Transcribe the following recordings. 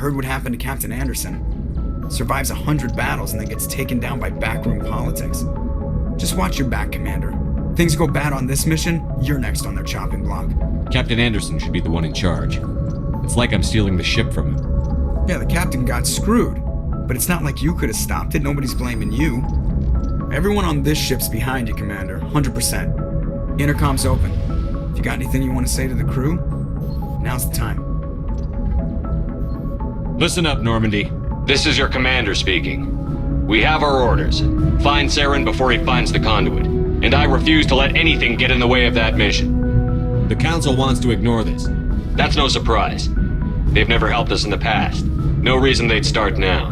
Heard what happened to Captain Anderson. Survives 100 battles and then gets taken down by backroom politics. Just watch your back, Commander. Things go bad on this mission, you're next on their chopping block. Captain Anderson should be the one in charge. It's like I'm stealing the ship from him. Yeah, the captain got screwed. But it's not like you could have stopped it. Nobody's blaming you. Everyone on this ship's behind you, Commander. 100%. Intercom's open. If you got anything you want to say to the crew, now's the time. Listen up, Normandy. This is your commander speaking. We have our orders. Find Saren before he finds the conduit. And I refuse to let anything get in the way of that mission. The Council wants to ignore this. That's no surprise. They've never helped us in the past. No reason they'd start now.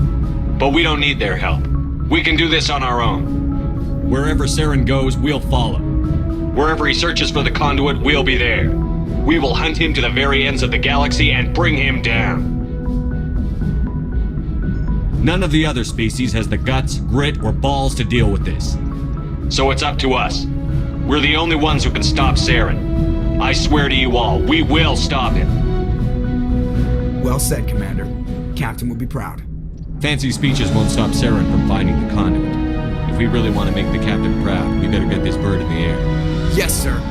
But we don't need their help. We can do this on our own. Wherever Saren goes, we'll follow. Wherever he searches for the conduit, we'll be there. We will hunt him to the very ends of the galaxy and bring him down. None of the other species has the guts, grit, or balls to deal with this. So it's up to us. We're the only ones who can stop Saren. I swear to you all, we will stop him. Well said, Commander. Captain will be proud. Fancy speeches won't stop Saren from finding the conduit. If we really want to make the captain proud, we better get this bird in the air. Yes, sir.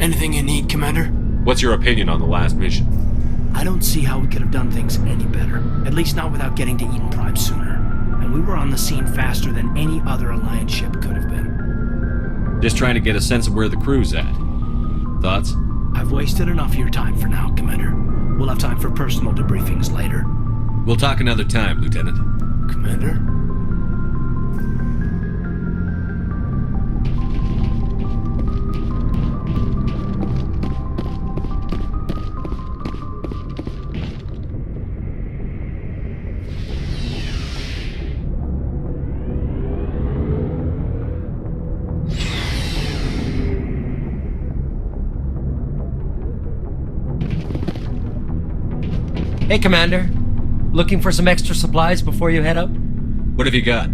Anything you need, Commander? What's your opinion on the last mission? I don't see how we could have done things any better. At least not without getting to Eden Prime sooner. And we were on the scene faster than any other Alliance ship could have been. Just trying to get a sense of where the crew's at. Thoughts? I've wasted enough of your time for now, Commander. We'll have time for personal debriefings later. We'll talk another time, Lieutenant. Commander? Hey, Commander. Looking for some extra supplies before you head out? What have you got?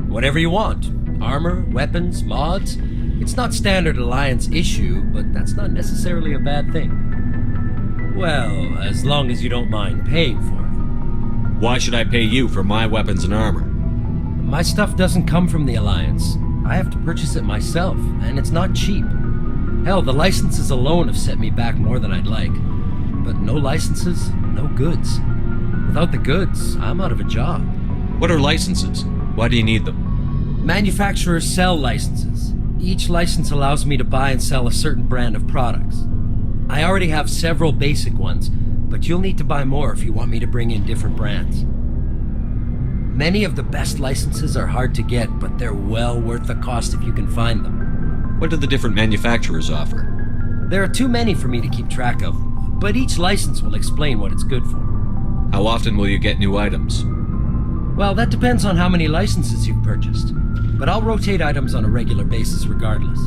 Whatever you want. Armor, weapons, mods. It's not standard Alliance issue, but that's not necessarily a bad thing. Well, as long as you don't mind paying for it. Why should I pay you for my weapons and armor? My stuff doesn't come from the Alliance. I have to purchase it myself, and it's not cheap. Hell, the licenses alone have set me back more than I'd like. But no licenses, no goods. Without the goods, I'm out of a job. What are licenses? Why do you need them? Manufacturers sell licenses. Each license allows me to buy and sell a certain brand of products. I already have several basic ones, but you'll need to buy more if you want me to bring in different brands. Many of the best licenses are hard to get, but they're well worth the cost if you can find them. What do the different manufacturers offer? There are too many for me to keep track of, but each license will explain what it's good for. How often will you get new items? Well, that depends on how many licenses you've purchased, but I'll rotate items on a regular basis regardless.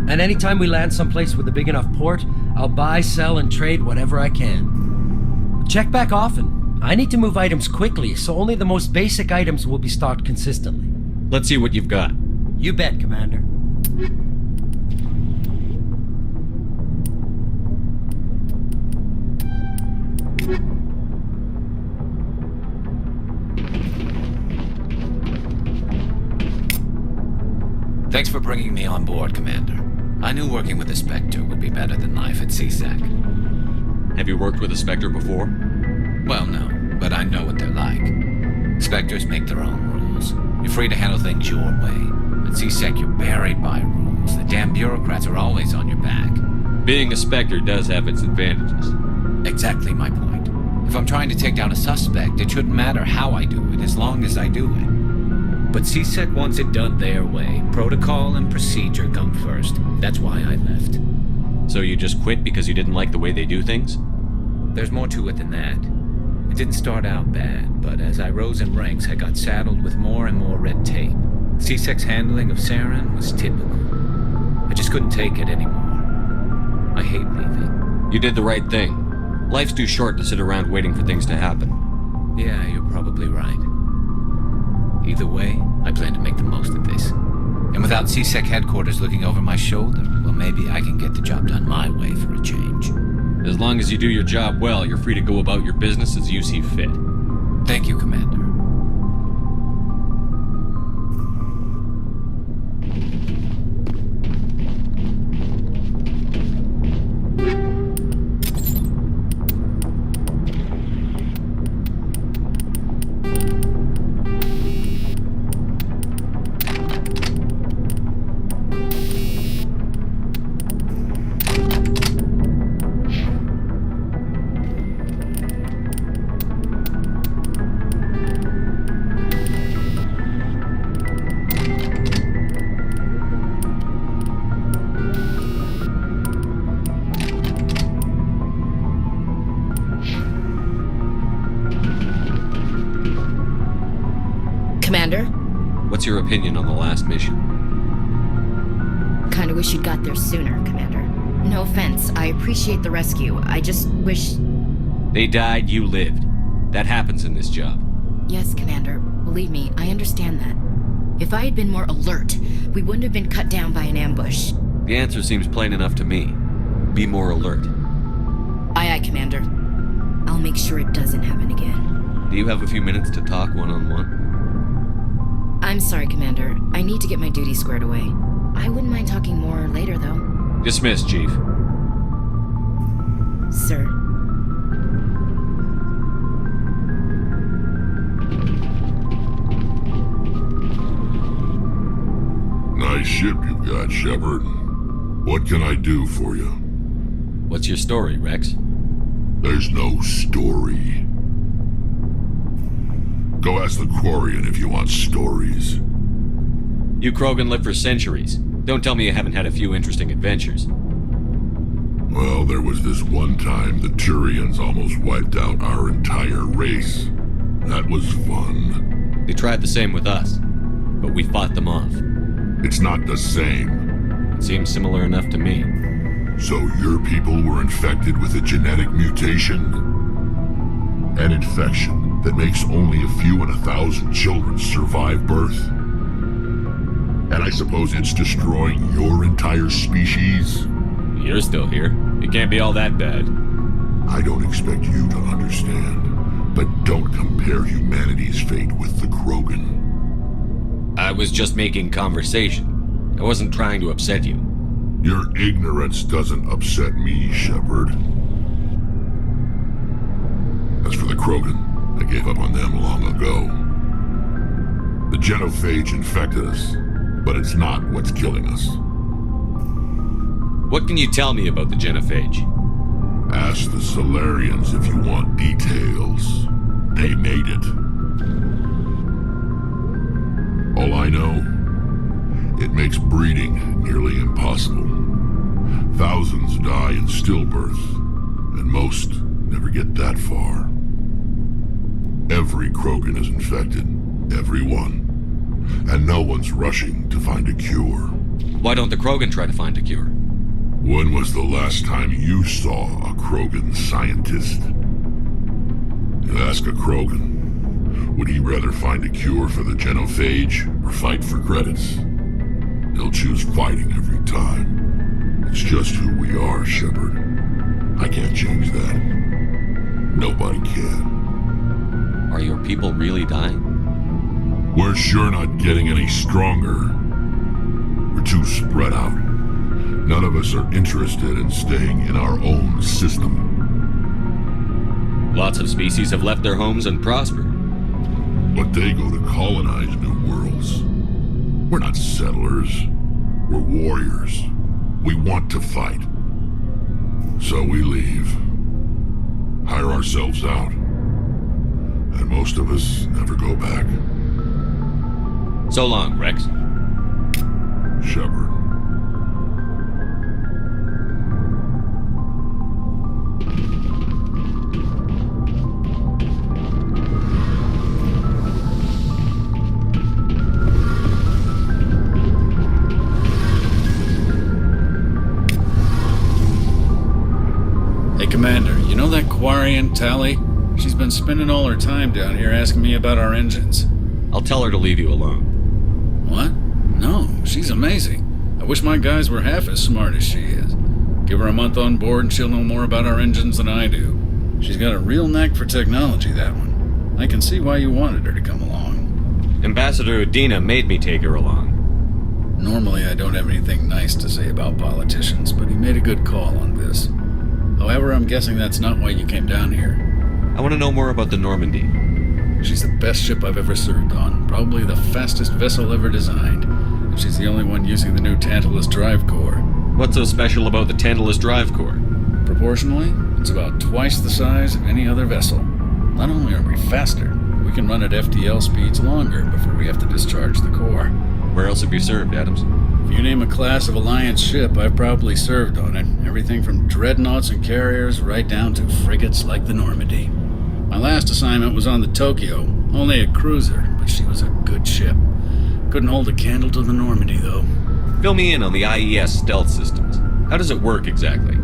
And anytime we land someplace with a big enough port, I'll buy, sell, and trade whatever I can. Check back often. I need to move items quickly, so only the most basic items will be stocked consistently. Let's see what you've got. You bet, Commander. Thanks for bringing me on board, Commander. I knew working with a Spectre would be better than life at CSEC. Have you worked with a Spectre before? Well, no, but I know what they're like. Spectres make their own rules. You're free to handle things your way. At C-Sec, you're buried by rules. The damn bureaucrats are always on your back. Being a Spectre does have its advantages. Exactly my point. If I'm trying to take down a suspect, it shouldn't matter how I do it, as long as I do it. But C-Sec wants it done their way. Protocol and procedure come first. That's why I left. So you just quit because you didn't like the way they do things? There's more to it than that. It didn't start out bad, but as I rose in ranks, I got saddled with more and more red tape. C-Sec's handling of Saren was typical. I just couldn't take it anymore. I hate leaving. You did the right thing. Life's too short to sit around waiting for things to happen. Yeah, you're probably right. Either way, I plan to make the most of this. And without C-Sec headquarters looking over my shoulder, well, maybe I can get the job done my way for a change. As long as you do your job well, you're free to go about your business as you see fit. Thank you, Commander. Commander? What's your opinion on the last mission? Kinda wish you'd got there sooner, Commander. No offense, I appreciate the rescue. I just wish... They died, you lived. That happens in this job. Yes, Commander. Believe me, I understand that. If I had been more alert, we wouldn't have been cut down by an ambush. The answer seems plain enough to me. Be more alert. Aye, aye, Commander. I'll make sure it doesn't happen again. Do you have a few minutes to talk one-on-one? I'm sorry, Commander. I need to get my duty squared away. I wouldn't mind talking more later, though. Dismissed, Chief. Sir. Nice ship you've got, Shepard. What can I do for you? What's your story, Rex? There's no story. Go ask the Quarian if you want stories. You Krogan lived for centuries. Don't tell me you haven't had a few interesting adventures. Well, there was this one time the Turians almost wiped out our entire race. That was fun. They tried the same with us, but we fought them off. It's not the same. It seems similar enough to me. So your people were infected with a genetic mutation? An infection that makes only a few in 1,000 children survive birth? And I suppose it's destroying your entire species? You're still here. It can't be all that bad. I don't expect you to understand, but don't compare humanity's fate with the Krogan. I was just making conversation. I wasn't trying to upset you. Your ignorance doesn't upset me, Shepard. As for the Krogan, I gave up on them long ago. The genophage infected us, but it's not what's killing us. What can you tell me about the genophage? Ask the Solarians if you want details. They made it. All I know, it makes breeding nearly impossible. Thousands die in stillbirth, and most never get that far. Every Krogan is infected. Every one. And no one's rushing to find a cure. Why don't the Krogan try to find a cure? When was the last time you saw a Krogan scientist? You ask a Krogan, would he rather find a cure for the genophage or fight for credits? He'll choose fighting every time. It's just who we are, Shepard. I can't change that. Nobody can. Are your people really dying? We're sure not getting any stronger. We're too spread out. None of us are interested in staying in our own system. Lots of species have left their homes and prospered. But they go to colonize new worlds. We're not settlers. We're warriors. We want to fight. So we leave. Hire ourselves out. And most of us never go back. So long, Rex. Shepard. Hey, Commander, you know that Quarian, Tally? She's been spending all her time down here asking me about our engines. I'll tell her to leave you alone. What? No, she's amazing. I wish my guys were half as smart as she is. Give her a month on board and she'll know more about our engines than I do. She's got a real knack for technology, that one. I can see why you wanted her to come along. Ambassador Udina made me take her along. Normally I don't have anything nice to say about politicians, but he made a good call on this. However, I'm guessing that's not why you came down here. I want to know more about the Normandy. She's the best ship I've ever served on, probably the fastest vessel ever designed. And she's the only one using the new Tantalus drive core. What's so special about the Tantalus drive core? Proportionally, it's about twice the size of any other vessel. Not only are we faster, we can run at FTL speeds longer before we have to discharge the core. Where else have you served, Adams? If you name a class of Alliance ship, I've probably served on it. Everything from dreadnoughts and carriers right down to frigates like the Normandy. My last assignment was on the Tokyo, only a cruiser, but she was a good ship. Couldn't hold a candle to the Normandy, though. Fill me in on the IES stealth systems. How does it work exactly?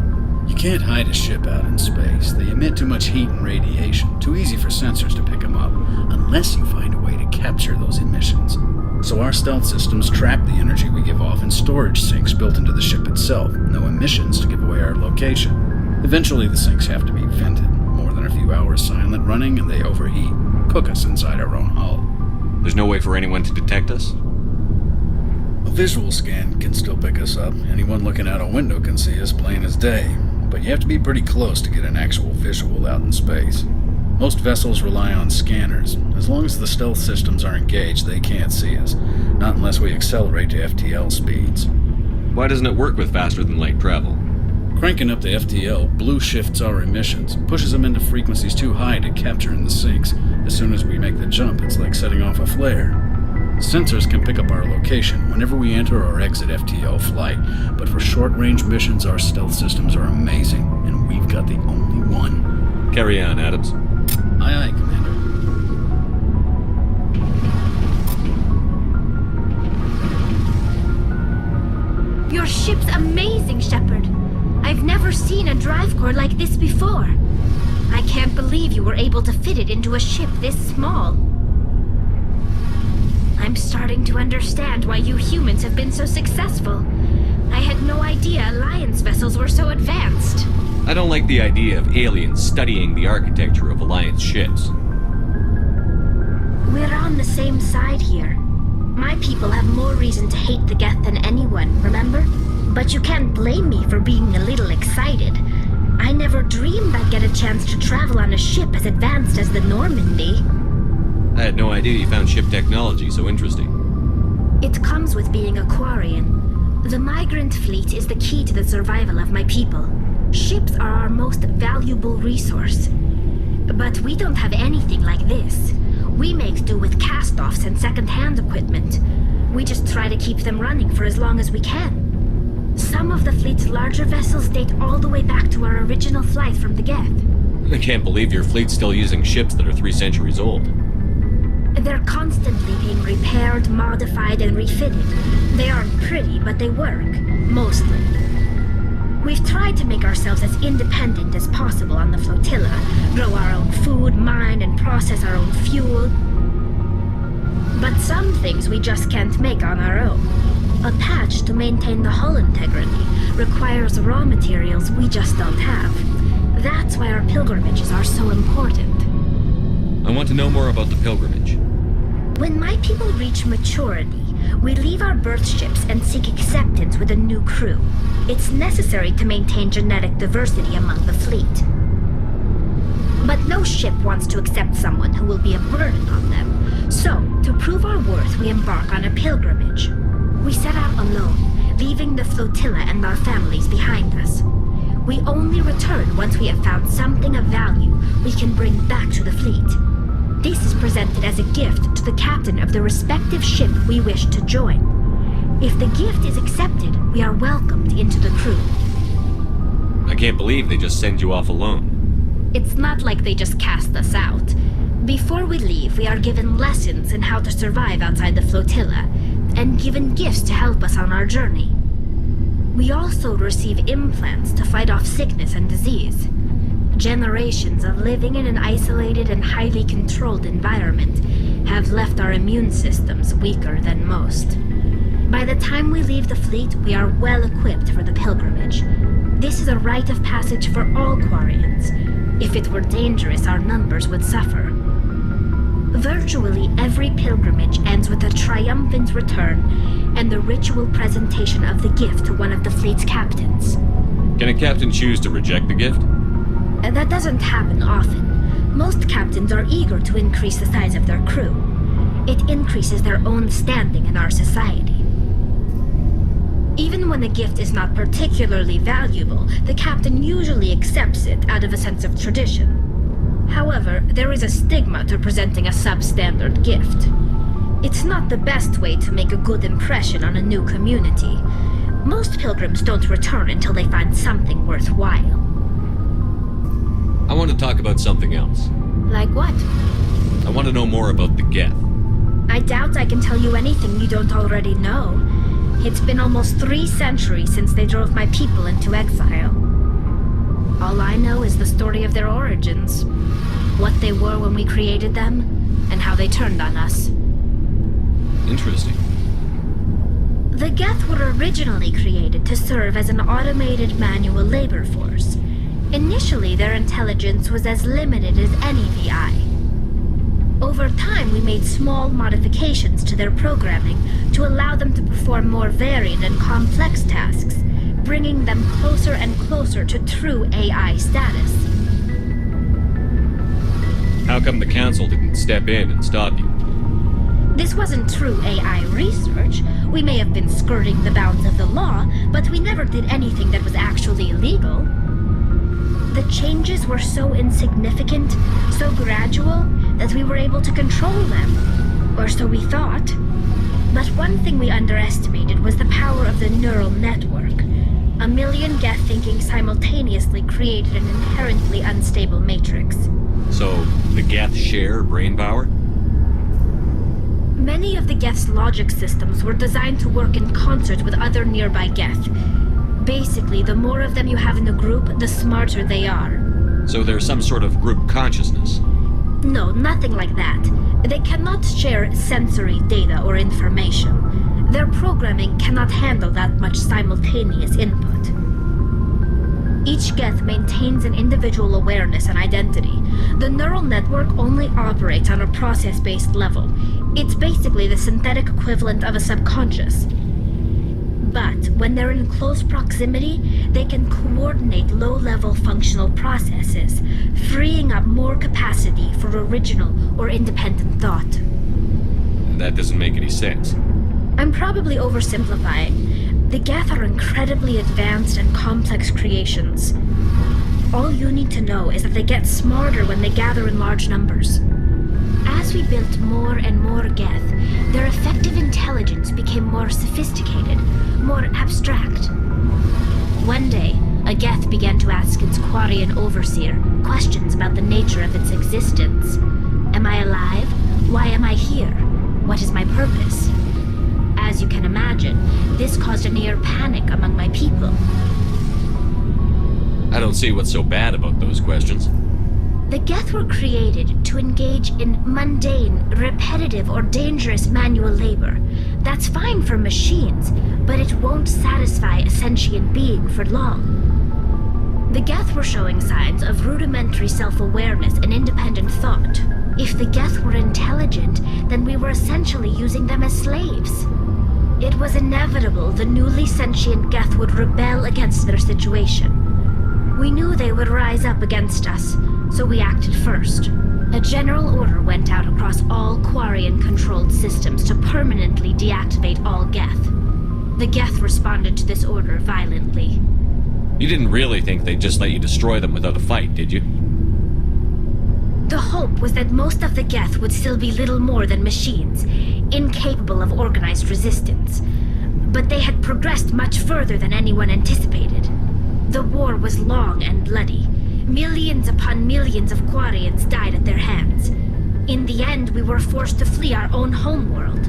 You can't hide a ship out in space. They emit too much heat and radiation, too easy for sensors to pick them up, unless you find a way to capture those emissions. So our stealth systems trap the energy we give off in storage sinks built into the ship itself. No emissions to give away our location. Eventually the sinks have to be vented. More than a few hours silent running and they overheat. Cook us inside our own hull. There's no way for anyone to detect us? A visual scan can still pick us up. Anyone looking out a window can see us plain as day. But you have to be pretty close to get an actual visual out in space. Most vessels rely on scanners. As long as the stealth systems are engaged, they can't see us. Not unless we accelerate to FTL speeds. Why doesn't it work with faster than light travel? Cranking up the FTL blue shifts our emissions, pushes them into frequencies too high to capture in the sinks. As soon as we make the jump, it's like setting off a flare. Sensors can pick up our location whenever we enter or exit FTL flight, but for short-range missions, our stealth systems are amazing, and we've got the only one. Carry on, Adams. Aye, aye, Commander. Your ship's amazing, Shepard. I've never seen a drive core like this before. I can't believe you were able to fit it into a ship this small. I'm starting to understand why you humans have been so successful. I had no idea Alliance vessels were so advanced. I don't like the idea of aliens studying the architecture of Alliance ships. We're on the same side here. My people have more reason to hate the Geth than anyone, remember? But you can't blame me for being a little excited. I never dreamed I'd get a chance to travel on a ship as advanced as the Normandy. I had no idea you found ship technology so interesting. It comes with being a Quarian. The migrant fleet is the key to the survival of my people. Ships are our most valuable resource. But we don't have anything like this. We make do with cast-offs and second-hand equipment. We just try to keep them running for as long as we can. Some of the fleet's larger vessels date all the way back to our original flight from the Geth. I can't believe your fleet's still using ships that are 3 centuries old. They're constantly being repaired, modified, and refitted. They aren't pretty, but they work. Mostly. We've tried to make ourselves as independent as possible on the flotilla, grow our own food, mine, and process our own fuel. But some things we just can't make on our own. A patch to maintain the hull integrity requires raw materials we just don't have. That's why our pilgrimages are so important. I want to know more about the pilgrimage. When my people reach maturity, we leave our birth ships and seek acceptance with a new crew. It's necessary to maintain genetic diversity among the fleet. But no ship wants to accept someone who will be a burden on them. So, to prove our worth, we embark on a pilgrimage. alone, leaving the flotilla and our families behind us. We only return once we have found something of value we can bring back to the fleet. This is presented as a gift to the captain of the respective ship we wish to join. If the gift is accepted, we are welcomed into the crew. I can't believe they just send you off alone. It's not like they just cast us out. Before we leave, we are given lessons in how to survive outside the flotilla, and given gifts to help us on our journey. We also receive implants to fight off sickness and disease. Generations of living in an isolated and highly controlled environment have left our immune systems weaker than most. By the time we leave the fleet, we are well equipped for the pilgrimage. This is a rite of passage for all Quarians. If it were dangerous, our numbers would suffer. Virtually every pilgrimage ends with a triumphant return and the ritual presentation of the gift to one of the fleet's captains. Can a captain choose to reject the gift? That doesn't happen often. Most captains are eager to increase the size of their crew. It increases their own standing in our society. Even when the gift is not particularly valuable, the captain usually accepts it out of a sense of tradition. However, there is a stigma to presenting a substandard gift. It's not the best way to make a good impression on a new community. Most pilgrims don't return until they find something worthwhile. I want to talk about something else. Like what? I want to know more about the Geth. I doubt I can tell you anything you don't already know. It's been almost 3 centuries since they drove my people into exile. All I know is the story of their origins, what they were when we created them, and how they turned on us. Interesting. The Geth were originally created to serve as an automated manual labor force. Initially, their intelligence was as limited as any VI. Over time, we made small modifications to their programming to allow them to perform more varied and complex tasks, bringing them closer and closer to true AI status. How come the Council didn't step in and stop you? This wasn't true AI research. We may have been skirting the bounds of the law, but we never did anything that was actually illegal. The changes were so insignificant, so gradual, that we were able to control them. Or so we thought. But one thing we underestimated was the power of the neural network. 1 million Geth thinking simultaneously created an inherently unstable matrix. So, the Geth share brain power? Many of the Geth's logic systems were designed to work in concert with other nearby Geth. Basically, the more of them you have in the group, the smarter they are. So there's some sort of group consciousness? No, nothing like that. They cannot share sensory data or information. Their programming cannot handle that much simultaneous input. Each Geth maintains an individual awareness and identity. The neural network only operates on a process-based level. It's basically the synthetic equivalent of a subconscious. But when they're in close proximity, they can coordinate low-level functional processes, freeing up more capacity for original or independent thought. That doesn't make any sense. I'm probably oversimplifying. The Geth are incredibly advanced and complex creations. All you need to know is that they get smarter when they gather in large numbers. As we built more and more Geth, their effective intelligence became more sophisticated, more abstract. One day, a Geth began to ask its Quarian overseer questions about the nature of its existence. Am I alive? Why am I here? What is my purpose? As you can imagine, this caused a near panic among my people. I don't see what's so bad about those questions. The Geth were created to engage in mundane, repetitive, or dangerous manual labor. That's fine for machines, but it won't satisfy a sentient being for long. The Geth were showing signs of rudimentary self-awareness and independent thought. If the Geth were intelligent, then we were essentially using them as slaves. It was inevitable the newly sentient Geth would rebel against their situation. We knew they would rise up against us, so we acted first. A general order went out across all Quarian-controlled systems to permanently deactivate all Geth. The Geth responded to this order violently. You didn't really think they'd just let you destroy them without a fight, did you? The hope was that most of the Geth would still be little more than machines, incapable of organized resistance. But they had progressed much further than anyone anticipated. The war was long and bloody. Millions upon millions of Quarians died at their hands. In the end, we were forced to flee our own homeworld.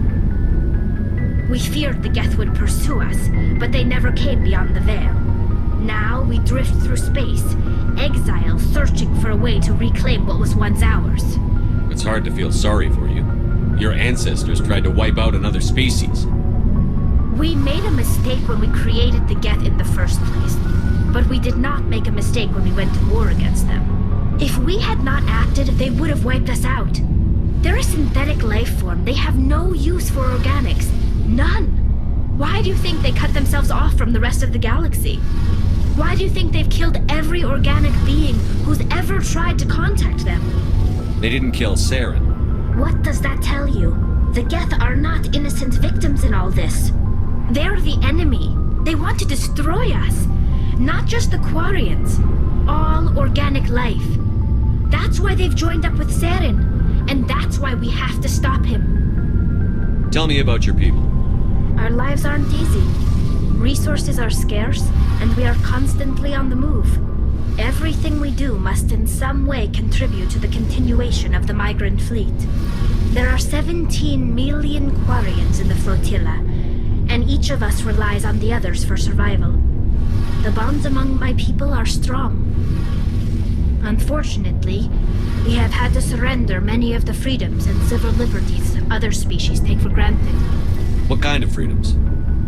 We feared the Geth would pursue us, but they never came beyond the Veil. Now we drift through space, exile searching for a way to reclaim what was once ours. It's hard to feel sorry for you. Your ancestors tried to wipe out another species. We made a mistake when we created the Geth in the first place, but we did not make a mistake when we went to war against them. If we had not acted, they would have wiped us out. They're a synthetic life form. They have no use for organics. None. Why do you think they cut themselves off from the rest of the galaxy? Why do you think they've killed every organic being who's ever tried to contact them? They didn't kill Saren. What does that tell you? The Geth are not innocent victims in all this. They're the enemy. They want to destroy us. Not just the Quarians. All organic life. That's why they've joined up with Saren. And that's why we have to stop him. Tell me about your people. Our lives aren't easy. Resources are scarce, and we are constantly on the move. Everything we do must in some way contribute to the continuation of the migrant fleet. There are 17 million Quarians in the flotilla, and each of us relies on the others for survival. The bonds among my people are strong. Unfortunately, we have had to surrender many of the freedoms and civil liberties other species take for granted. What kind of freedoms?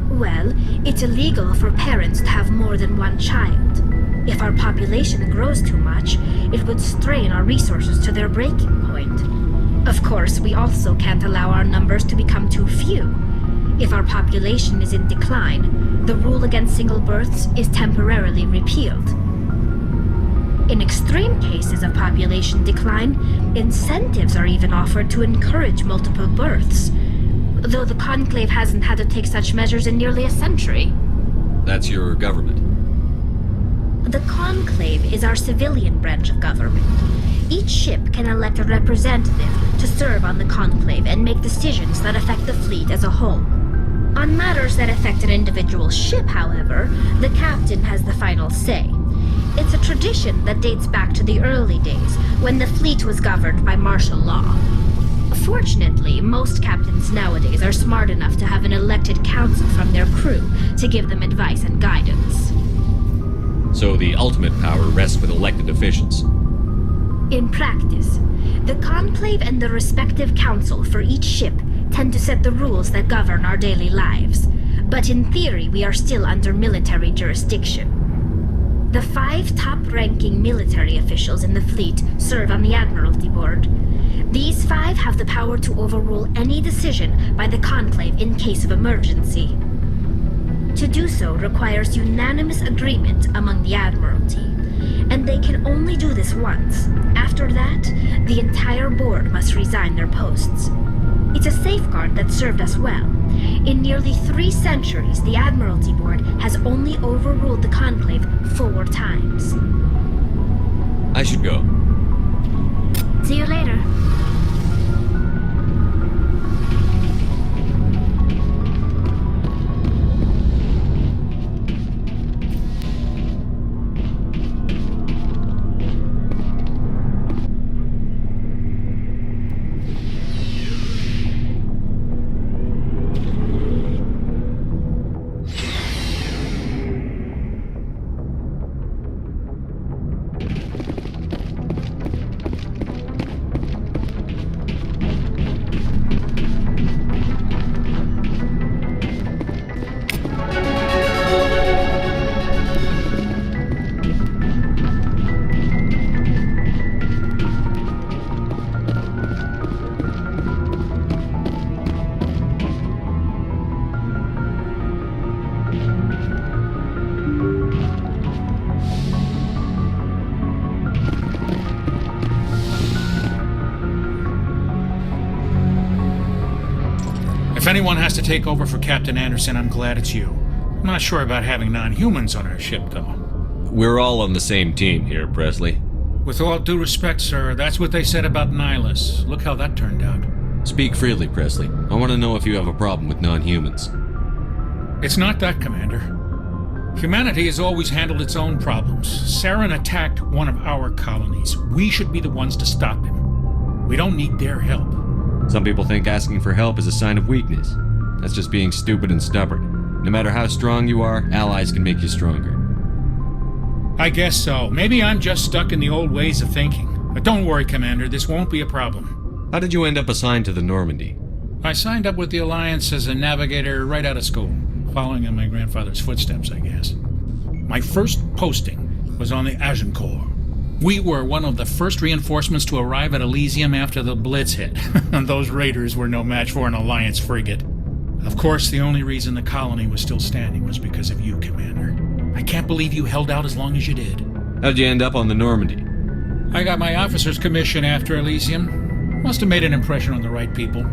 Well, it's illegal for parents to have more than one child. If our population grows too much, it would strain our resources to their breaking point. Of course, we also can't allow our numbers to become too few. If our population is in decline, the rule against single births is temporarily repealed. In extreme cases of population decline, incentives are even offered to encourage multiple births, though the Conclave hasn't had to take such measures in nearly a century. That's your government. The Conclave is our civilian branch of government. Each ship can elect a representative to serve on the Conclave and make decisions that affect the fleet as a whole. On matters that affect an individual ship, however, the captain has the final say. It's a tradition that dates back to the early days, when the fleet was governed by martial law. Fortunately, most captains nowadays are smart enough to have an elected council from their crew to give them advice and guidance. So the ultimate power rests with elected officials. In practice, the Conclave and the respective council for each ship tend to set the rules that govern our daily lives. But in theory, we are still under military jurisdiction. The 5 top-ranking military officials in the fleet serve on the Admiralty Board. These 5 have the power to overrule any decision by the Conclave in case of emergency. To do so requires unanimous agreement among the Admiralty, and they can only do this once. After that, the entire board must resign their posts. It's a safeguard that served us well. In nearly 3 centuries, the Admiralty Board has only overruled the Conclave 4 times. I should go. See you later. anyone has to take over for Captain Anderson, I'm glad it's you. I'm not sure about having non-humans on our ship, though. We're all on the same team here, Presley. With all due respect, sir, that's what they said about Nihilus. Look how that turned out. Speak freely, Presley. I want to know if you have a problem with non-humans. It's not that, Commander. Humanity has always handled its own problems. Saren attacked one of our colonies. We should be the ones to stop him. We don't need their help. Some people think asking for help is a sign of weakness. That's just being stupid and stubborn. No matter how strong you are, allies can make you stronger. I guess so. Maybe I'm just stuck in the old ways of thinking. But don't worry, Commander, this won't be a problem. How did you end up assigned to the Normandy? I signed up with the Alliance as a navigator right out of school, following in my grandfather's footsteps, I guess. My first posting was on the Agincourt. We were one of the first reinforcements to arrive at Elysium after the Blitz hit, and those raiders were no match for an Alliance frigate. Of course, the only reason the colony was still standing was because of you, Commander. I can't believe you held out as long as you did. How'd you end up on the Normandy? I got my officer's commission after Elysium. Must have made an impression on the right people.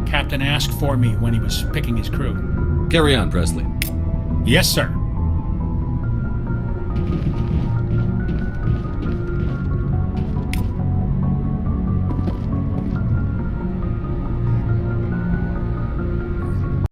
Captain asked for me when he was picking his crew. Carry on, Presley. Yes, sir.